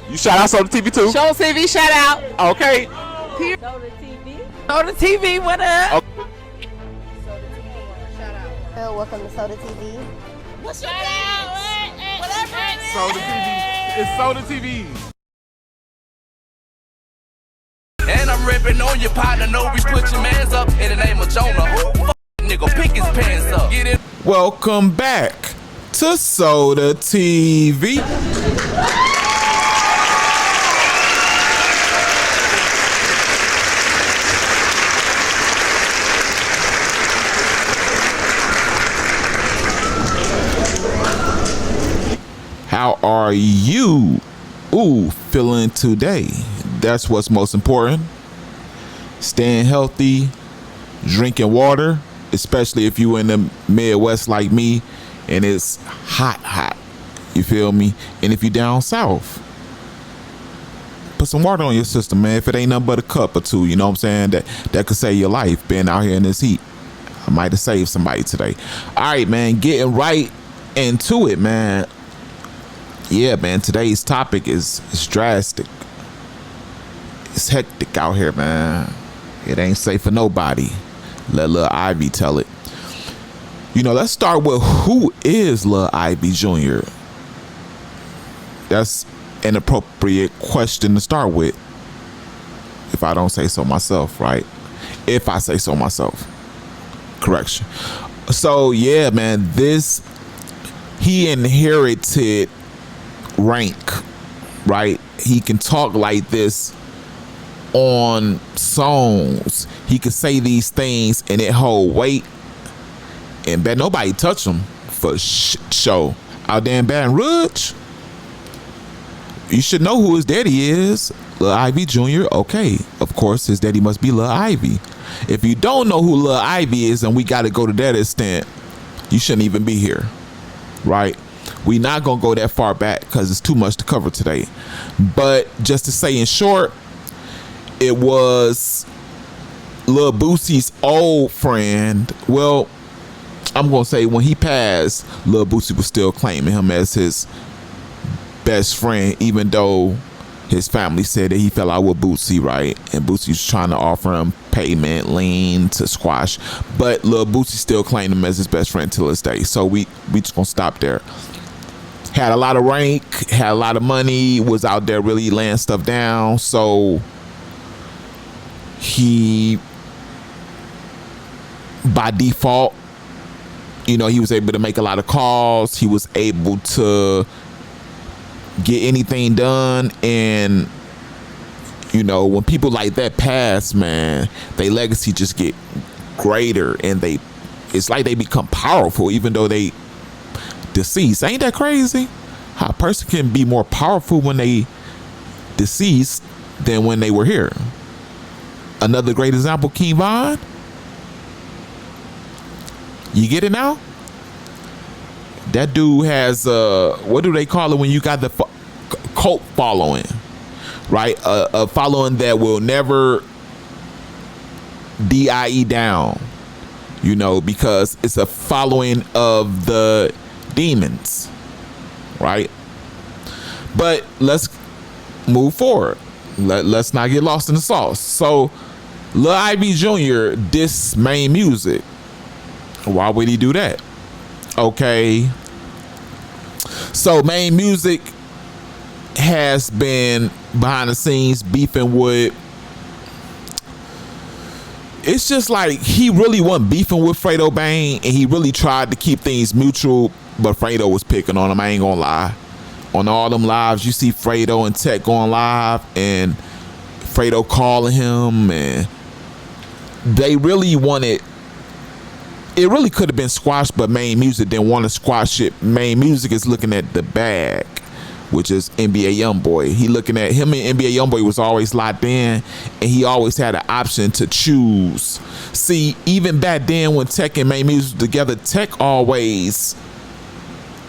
You shout out Soda TV too? Show TV shout out. Okay. Soda TV. Soda TV, what up? Okay. Soda TV. Shout out. Welcome to Soda TV. What's your name? Whatever it is. Soda TV. It's Soda TV. And I'm ripping on your partner, no we put your mans up in the name of Jonah. Who nigga pick his pants up? Get it? Welcome back to Soda TV. How are you feeling today? That's what's most important. Staying healthy, drinking water, especially if you in the Midwest like me and it's hot. You feel me? And if you down south, put some water on your system, man. If it ain't nothing but a cup or two, you know what I'm saying? That could save your life being out here in this heat. I might have saved somebody today. All right, man, getting right into it, man. Yeah, man, today's topic is drastic. It's hectic out here, man. It ain't safe for nobody. Let Lil Ivy tell it. You know, let's start with who is Lil Ivy Jr. That's an appropriate question to start with. If I don't say so myself, right? If I say so myself. Correction. So, yeah, man, he inherited rank, right? He can talk like this on songs. He could say these things and it hold weight, and bet nobody touch him for show out there in Baton Rouge. You should know who his daddy is. Lil Ivy Jr. Okay, of course his daddy must be Lil Ivy. If you don't know who Lil Ivy is, and we got to go to that extent, you shouldn't even be here, right? We not gonna go that far back because it's too much to cover today. But just to say in short, it was Lil Boosie's old friend. Well, I'm gonna say when he passed, Lil Boosie was still claiming him as his best friend, even though his family said that he fell out with Boosie, right? And Boosie was trying to offer him payment, lean to squash, but Lil Boosie still claimed him as his best friend till this day. So we just gonna stop there. Had a lot of rank, had a lot of money, was out there really laying stuff down. So he, by default, you know, he was able to make a lot of calls. He was able to get anything done. And, you know, when people like that pass, man, their legacy just get greater, and it's like they become powerful even though they deceased. Ain't that crazy? How a person can be more powerful when they deceased than when they were here. Another great example, King Von. You get it now? That dude has what do they call it when you got the cult following, right? A following that will never die down, you know, because it's a following of the demons, right? But let's move forward. Let's not get lost in the sauce. So Lil Ivy Jr. dissed Maine Music. Why would he do that? Okay, so Maine Music has been behind the scenes beefing with, it's just like he really wasn't beefing with Fredo Bang, and he really tried to keep things mutual, but Fredo was picking on him. I ain't gonna lie. On all them lives, you see Fredo and Tech going live, and Fredo calling him, and they really wanted, it really could have been squashed, but Maine Music didn't want to squash it. Maine Music is looking at the bag, which is NBA Youngboy. He looking at him, and NBA Youngboy was always locked in, and he always had an option to choose. See, even back then when Tech and Maine Music together, Tech always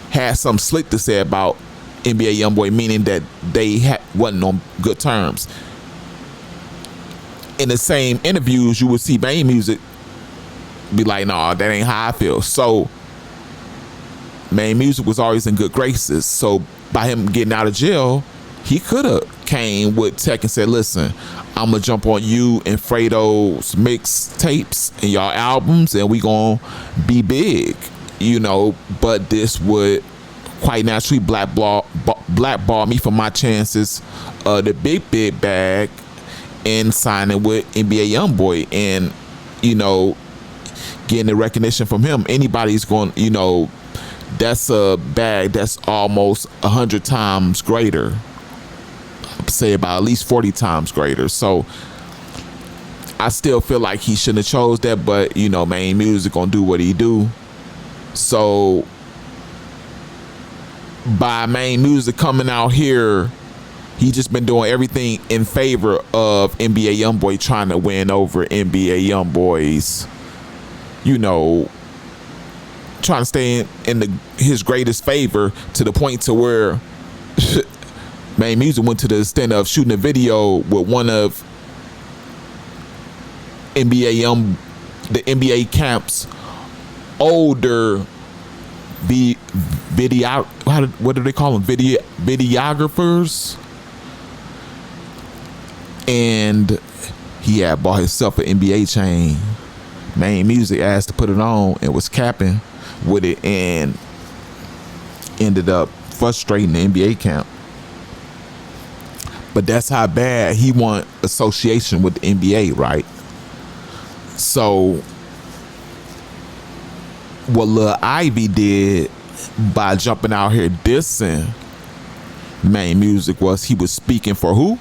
had something slick to say about NBA Youngboy, meaning that they wasn't on good terms. In the same interviews, you would see Maine Music be like, nah, that ain't how I feel. So Maine Music was always in good graces. So by him getting out of jail, he could have came with Tech and said, listen, I'm gonna jump on you and Fredo's mixtapes and y'all albums, and we gonna be big, you know. But this would quite naturally blackball me from my chances of the big bag and signing with NBA Youngboy, and you know, getting the recognition from him. Anybody's going, you know, that's a bag that's almost 100 times greater. I'd say about at least 40 times greater. So I still feel like he shouldn't have chose that, but you know, Maine Music gonna do what he do. So by Maine Music coming out here, he just been doing everything in favor of NBA Youngboy, trying to win over NBA Youngboy's, you know, trying to stay in his greatest favor, to the point to where Maine Music went to the extent of shooting a video with one of the NBA camp's older what do they call them? Videographers. And he had bought himself an NBA chain. Maine Music asked to put it on and was capping with it, and ended up frustrating the NBA camp. But that's how bad he want association with the NBA, right? So what Lil Ivy did by jumping out here dissing Maine Music was he was speaking for who?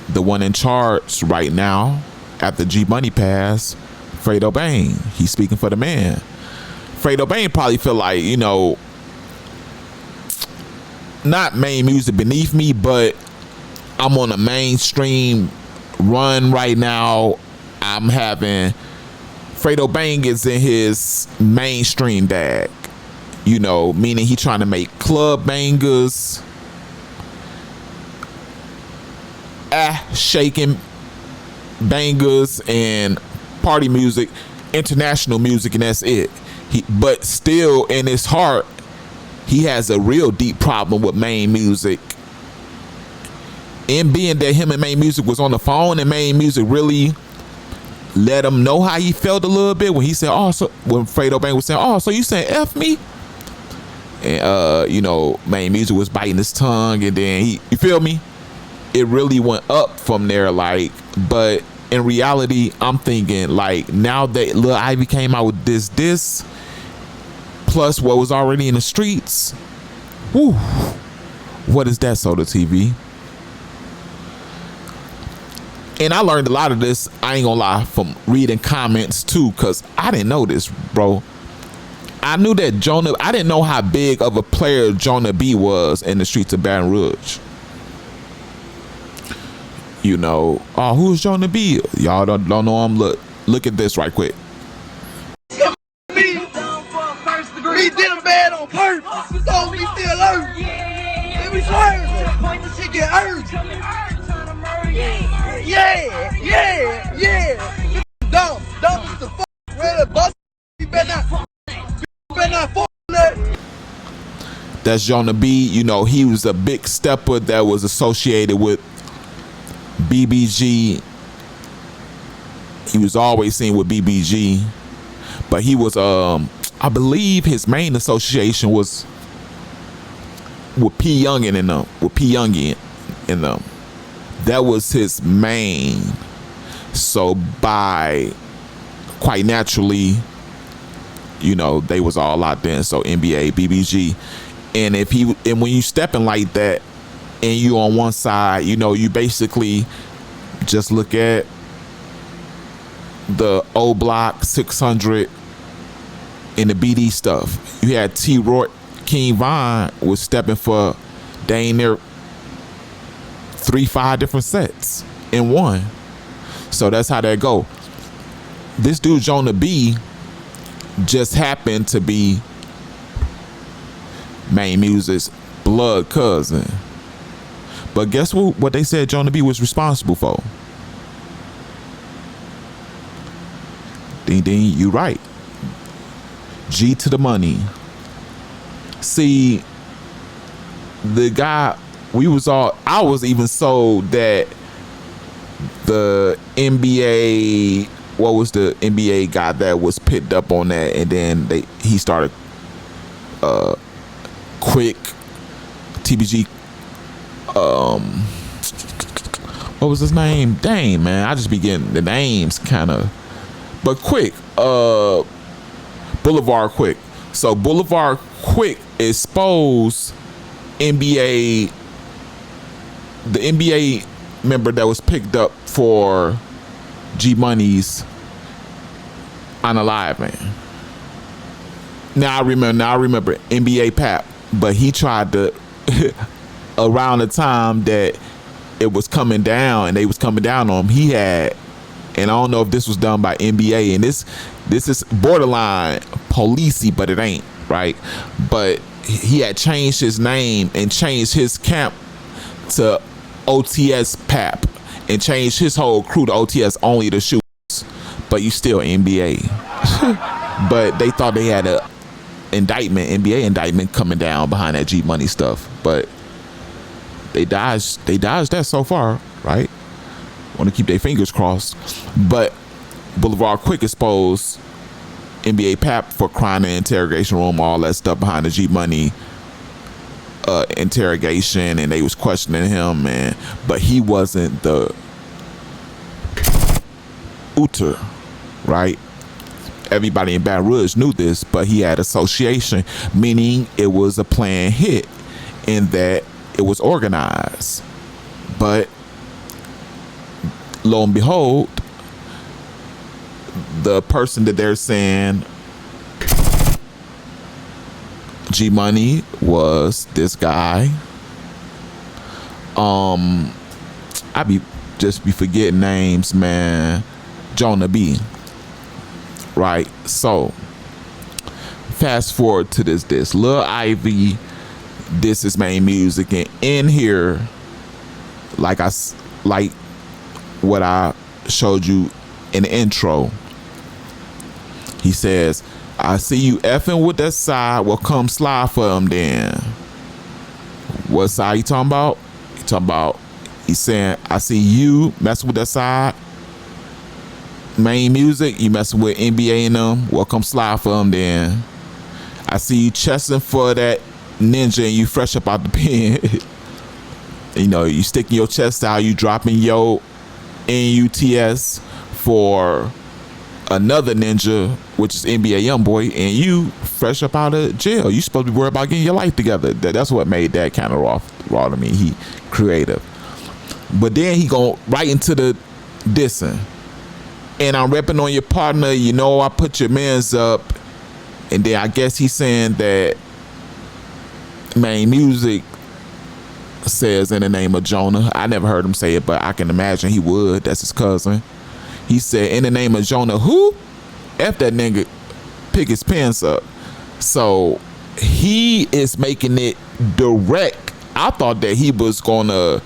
The one in charge right now after G Money passed, Fredo Bang. He's speaking for the man. Fredo Bang probably feel like, you know, not Maine Music beneath me, but I'm on a mainstream run right now. I'm having Fredo Bang is in his mainstream bag, you know, meaning he trying to make club bangers, shaking bangers and party music, international music, and that's it. But still in his heart, he has a real deep problem with Maine Music. And being that him and Maine Music was on the phone, and Maine Music really let him know how he felt a little bit when he said, oh, so when Fredo Bang was saying, oh, so you saying F me? And you know, Maine Music was biting his tongue, and then you feel me? It really went up from there, like. But in reality, I'm thinking, like, now that Lil Ivy came out with this plus what was already in the streets, whew, what is that, Soda TV? And I learned a lot of this, I ain't gonna lie, from reading comments too, because I didn't know this, bro. I knew that I didn't know how big of a player Jonah B was in the streets of Baton Rouge. You know, oh, who's Jonah B? Y'all don't know him. Look at this right quick. We did him bad on purpose. So we still hurt. And we swerving. She get hurt. Yeah. Dumb is the fuck. Ready to bust. You better not fuck that. That's Jonah B. You know, he was a big stepper that was associated with BBG. He was always seen with BBG, but he was I believe his main association was with P Youngin and them. With P Youngin and them. That was his main. So by quite naturally, you know, they was all out there. So NBA, BBG, and when you stepping like that, and you on one side, you know, you basically just look at the O Block 600 and the BD stuff. You had T-Roy, King Von was stepping for dang near 3-5 different sets in one. So that's how that go. This dude Jonah B just happened to be Maine Music's blood cousin. But guess what they said Jonah B was responsible for? Ding ding, you right. G to the money. See, the guy, I was even sold that the NBA, what was the NBA guy that was picked up on that, and then he started Quick, TBG, what was his name? Dang, man, I just be getting the names kind of, but Quick, Boulevard Quick. So Boulevard Quick exposed the NBA member that was picked up for G Money's Unalive, man. Now I remember NBA Pap, but he tried to around the time that it was coming down and they was coming down on him, he had, and I don't know if this was done by NBA, and this is borderline policey, but it ain't, right? But he had changed his name and changed his camp to OTS Pap and changed his whole crew to OTS only to shoot, but you still NBA. But they thought they had a NBA indictment coming down behind that G Money stuff, but they dodged that so far, right? Want to keep their fingers crossed. But Boulevard Quick exposed NBA Pap for crime in interrogation room, all that stuff behind the G Money interrogation, and they was questioning him, man. But he wasn't the Uter, right? Everybody in Baton Rouge knew this, but he had association, meaning it was a planned hit in that it was organized. But lo and behold, the person that they're saying G Money was this guy. I be forgetting names, man. Jonah B. Right, so fast forward to this Lil Ivy, this is Maine Music, and in here, like what I showed you in the intro, he says, I see you effing with that side, well come slide for him then. What side he talking about? He's saying, I see you messing with that side, Maine Music, you messing with NBA and them, well come slide for them then. I see you chesting for that ninja and you fresh up out the pen. You know, you sticking your chest out, you dropping your NUTS for another ninja, which is NBA Youngboy, and you fresh up out of jail. You supposed to be worried about getting your life together. That's what made that kind of raw to me. He creative. But then he go right into the dissing. And I'm repping on your partner, you know, I put your mans up. And then I guess he's saying that Maine Music says in the name of Jonah. I never heard him say it, but I can imagine he would. That's his cousin. He said, in the name of Jonah, who? F that nigga, pick his pants up. So he is making it direct. I thought that he was going to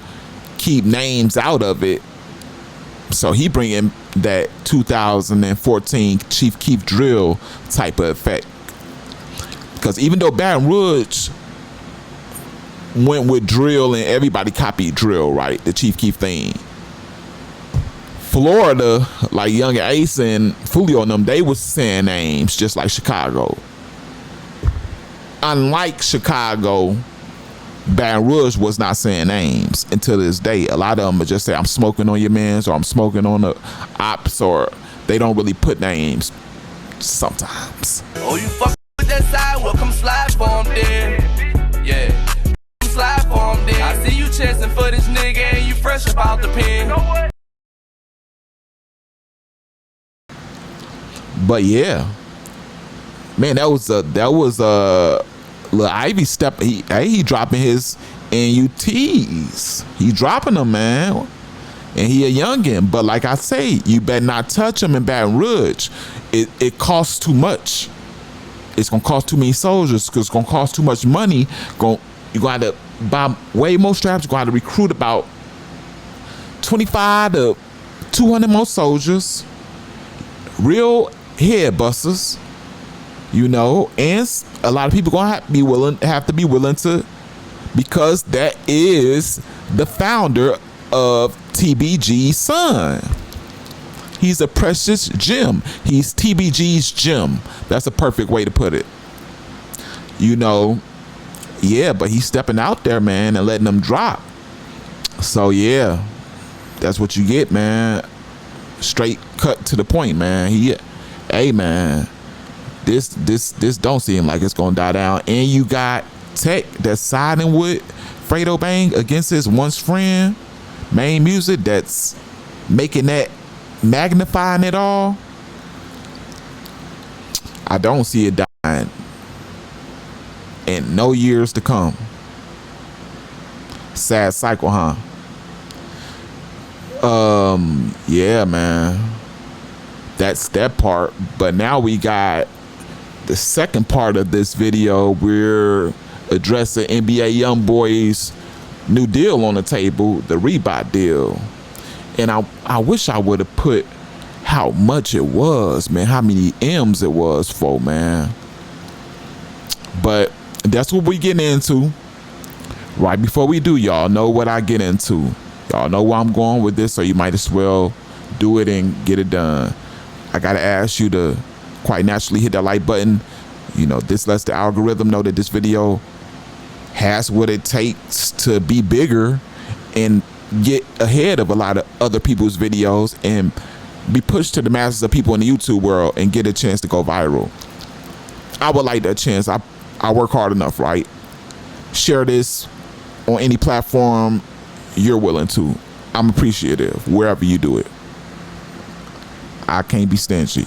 keep names out of it. So he bringing that 2014 Chief Keef drill type of effect. Because even though Baton Rouge went with drill and everybody copied drill, right? The Chief Keef thing. Florida, like Young Ace and Fulio and them, they was saying names just like Chicago. Unlike Chicago, Baton Rouge was not saying names until this day. A lot of them would just say, I'm smoking on your mans, or I'm smoking on the ops, or they don't really put names sometimes. Oh, you fuck with that side? Well, come slide for him then. Yeah. Come slide for him then. I see you chasing for this nigga and you fresh about the pen. But yeah, man, that was Lil Ivy step. He dropping his NUTs. He dropping them, man. And he a youngin'. But like I say, you better not touch him in Baton Rouge. It costs too much. It's gonna cost too many soldiers because it's gonna cost too much money. You're gonna have to buy way more straps. You're gonna have to recruit about 25 to 200 more soldiers. Real head busters. You know, and a lot of people gonna have to be willing to because that is the founder of TBG's son. He's a precious gem. He's TBG's gem. That's a perfect way to put it. You know, yeah, but he's stepping out there, man, and letting them drop. So yeah, that's what you get, man. Straight cut to the point, man. Hey, man, this don't seem like it's gonna die down. And you got Tech that's siding with Fredo Bang against his once friend, Maine Music, that's making that, magnifying it all. I don't see it dying in no years to come. Sad cycle, huh? Yeah, man, that's that part. But now we got the second part of this video. We're addressing NBA Youngboy's new deal on the table, the Reebook deal. And I wish I would have put how much it was, man, how many M's it was for, man. But that's what we getting into. Right before we do, y'all know what I get into. Y'all know where I'm going with this, so you might as well do it and get it done. I gotta ask you to quite naturally hit that like button. You know, this lets the algorithm know that this video has what it takes to be bigger and get ahead of a lot of other people's videos and be pushed to the masses of people in the YouTube world and get a chance to go viral. I would like that chance. I work hard enough, right? Share this on any platform you're willing to. I'm appreciative wherever you do it. I can't be stingy.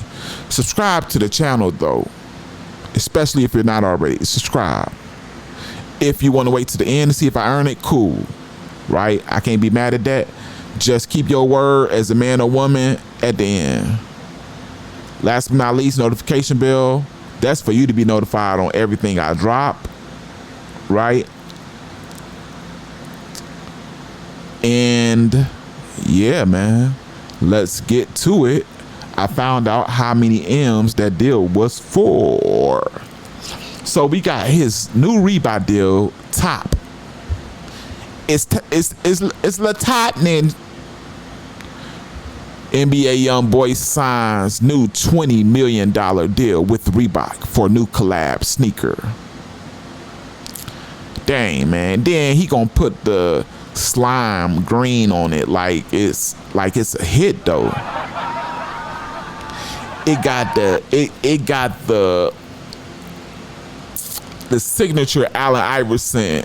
Subscribe to the channel though, especially if you're not already. Subscribe. If you want to wait to the end to see if I earn it, cool, right? I can't be mad at that. Just keep your word as a man or woman at the end. Last but not least, notification bell. That's for you to be notified on everything I drop, right? And yeah, man, let's get to it. I found out how many M's that deal was for. So we got his new Reebook deal, top. It's the tightening. NBA Youngboy signs new $20 million deal with Reebook for new collab sneaker. Dang, man. Then he gonna put the slime green on it like it's a hit though. It got the signature Allen Iverson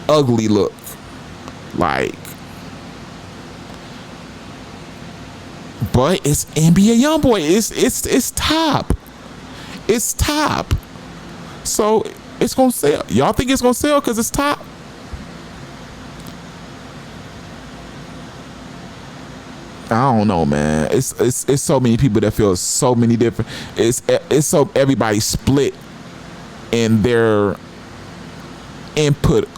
ugly look, like. But it's NBA Youngboy. It's top. It's top. So it's gonna sell. Y'all think it's gonna sell because it's top? I don't know, man. It's so many people that feel so many different. It's so everybody split in their input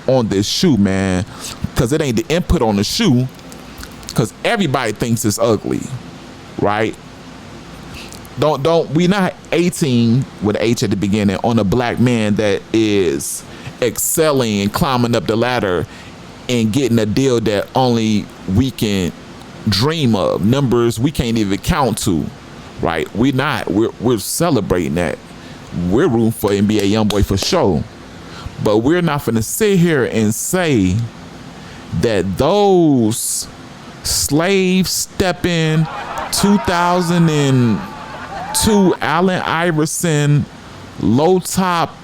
on this shoe, man. Because it ain't the input on the shoe. Because everybody thinks it's ugly, right? We not 18 with an H at the beginning on a black man that is excelling and climbing up the ladder and getting a deal that only we can dream of, numbers we can't even count to, right? We're celebrating that. We're rooting for NBA Youngboy for sure, but we're not gonna sit here and say that those slave stepping 2002 Allen Iverson low top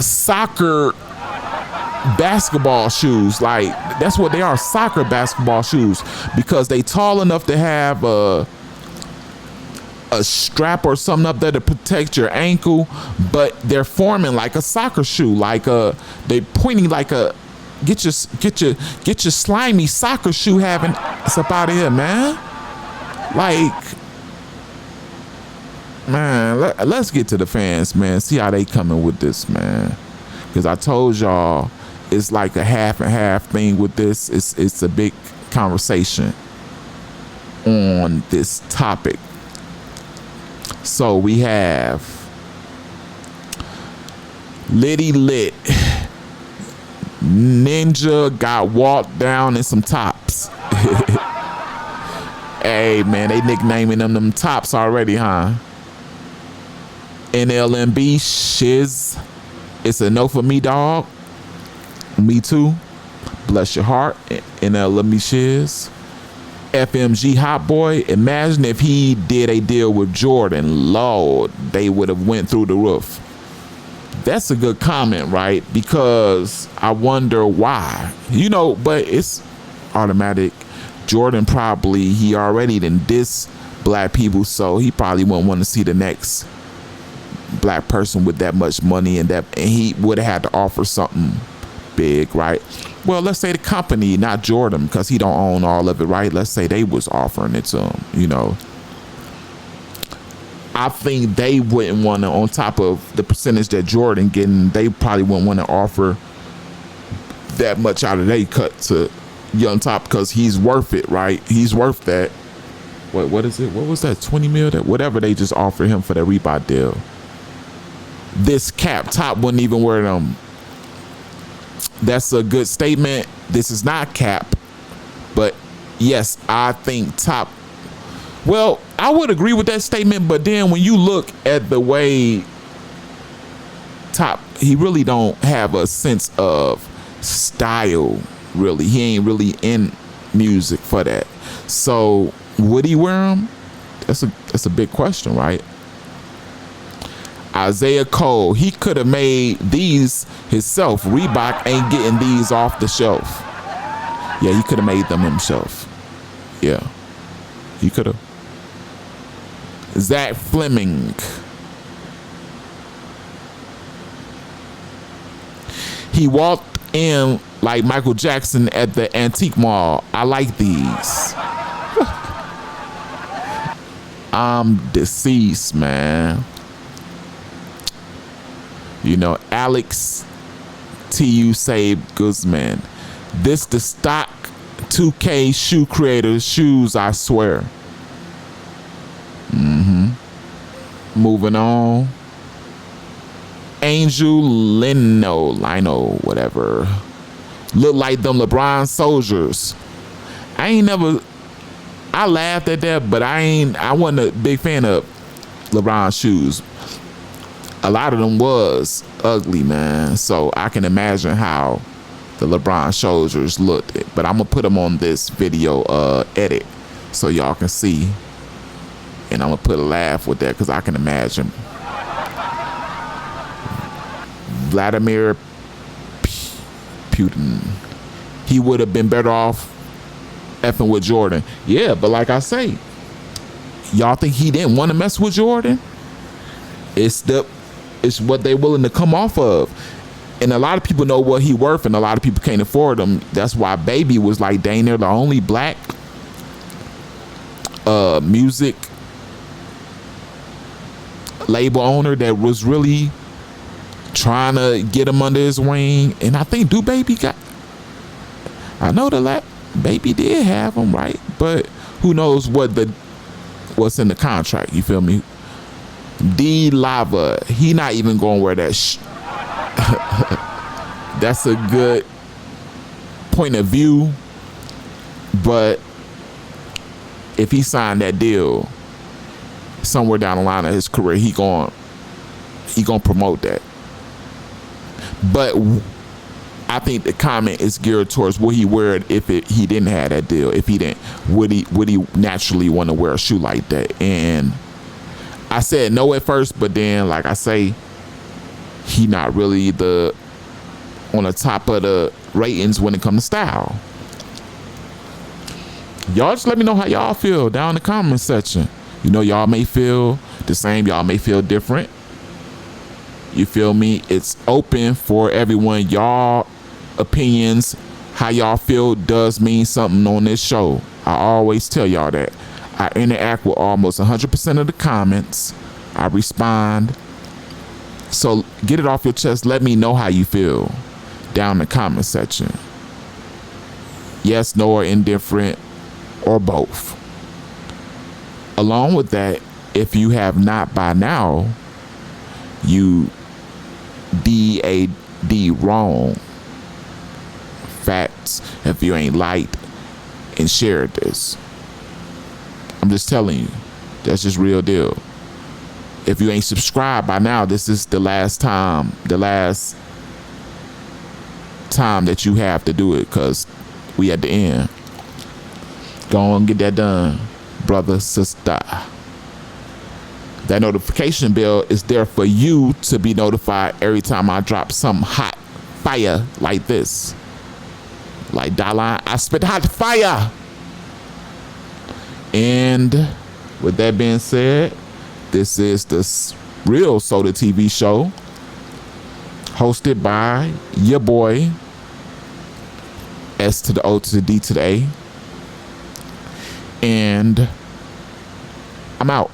soccer basketball shoes, like that's what they are, soccer basketball shoes, because they tall enough to have a strap or something up there to protect your ankle, but they're forming like a soccer shoe, like they pointing like a get your slimy soccer shoe having it's up out of here, man. Like, man, let's get to the fans, man. See how they coming with this, man. Because I told y'all it's like a half and half thing with this. It's a big conversation on this topic. So we have Liddy Lit, Ninja got walked down in some tops. Hey man, they nicknaming them tops already, huh? NLMB Shiz, it's a no for me, dog. Me too. Bless your heart. NLMB Shiz. FMG Hot Boy, imagine if he did a deal with Jordan. Lord, they would have went through the roof. That's a good comment, right? Because I wonder why. You know, but it's automatic. Jordan probably, he already done diss black people, so he probably wouldn't want to see the next black person with that much money, and he would have had to offer something big, right? Well, let's say the company, not Jordan, because he don't own all of it, right? Let's say they was offering it to him, you know. I think they wouldn't want to, on top of the percentage that Jordan getting, they probably wouldn't want to offer that much out of their cut to Young Top, because he's worth it, right? He's worth that. What is it? What was that? 20 mil? That whatever they just offered him for that Reebok deal. This cap Top wouldn't even wear them. That's a good statement. This is not cap, but yes, I think Top. Well, I would agree with that statement, but then when you look at the way Top, he really don't have a sense of style. Really, he ain't really in music for that. So would he wear them? That's a big question, right? Isaiah Cole, he could have made these himself. Reebok ain't getting these off the shelf. Yeah, he could have made them himself. Yeah, he could have. Zach Fleming, he walked in like Michael Jackson at the antique mall. I like these. I'm deceased, man. You know, Alex TU Save Guzman. This the stock 2K shoe creators shoes, I swear. Moving on. Angel Lino, whatever. Look like them LeBron soldiers. I laughed at that, but I wasn't a big fan of LeBron shoes. A lot of them was ugly, man. So I can imagine how the LeBron soldiers looked. But I'm gonna put them on this video edit so y'all can see. And I'm gonna put a laugh with that because I can imagine. Vladimir Putin. He would have been better off effing with Jordan. Yeah, but like I say, y'all think he didn't want to mess with Jordan? It's what they willing to come off of. And a lot of people know what he worth, and a lot of people can't afford him. That's why Baby was like, dang, they're the only black music label owner that was really trying to get him under his wing. And I think I know the Baby did have him, right? But who knows what's in the contract, you feel me? D Lava, he not even gonna wear that That's a good point of view, but if he signed that deal somewhere down the line of his career, he gonna promote that. But I think the comment is geared towards would he wear it if he didn't have that deal. If he didn't, would he naturally want to wear a shoe like that? And I said no at first, but then like I say, he not really on the top of the ratings when it comes to style. Y'all just let me know how y'all feel down in the comment section. You know, y'all may feel the same, y'all may feel different. You feel me? It's open for everyone. Y'all opinions, how y'all feel does mean something on this show. I always tell y'all that. I interact with almost 100% of the comments. I respond. So get it off your chest. Let me know how you feel down in the comment section. Yes, no, or indifferent, or both. Along with that, if you have not by now, you D-A-D wrong. if you ain't liked and shared this. I'm just telling you, that's just real deal. If you ain't subscribed by now, this is the last time that you have to do it, because we at the end. Go on and get that done, brother, sister. That notification bell is there for you to be notified every time I drop some hot fire like this. Like Daline, I spit hot fire. And with that being said, this is the Real Soda TV show, hosted by your boy, S to the O to the D to the A. And I'm out.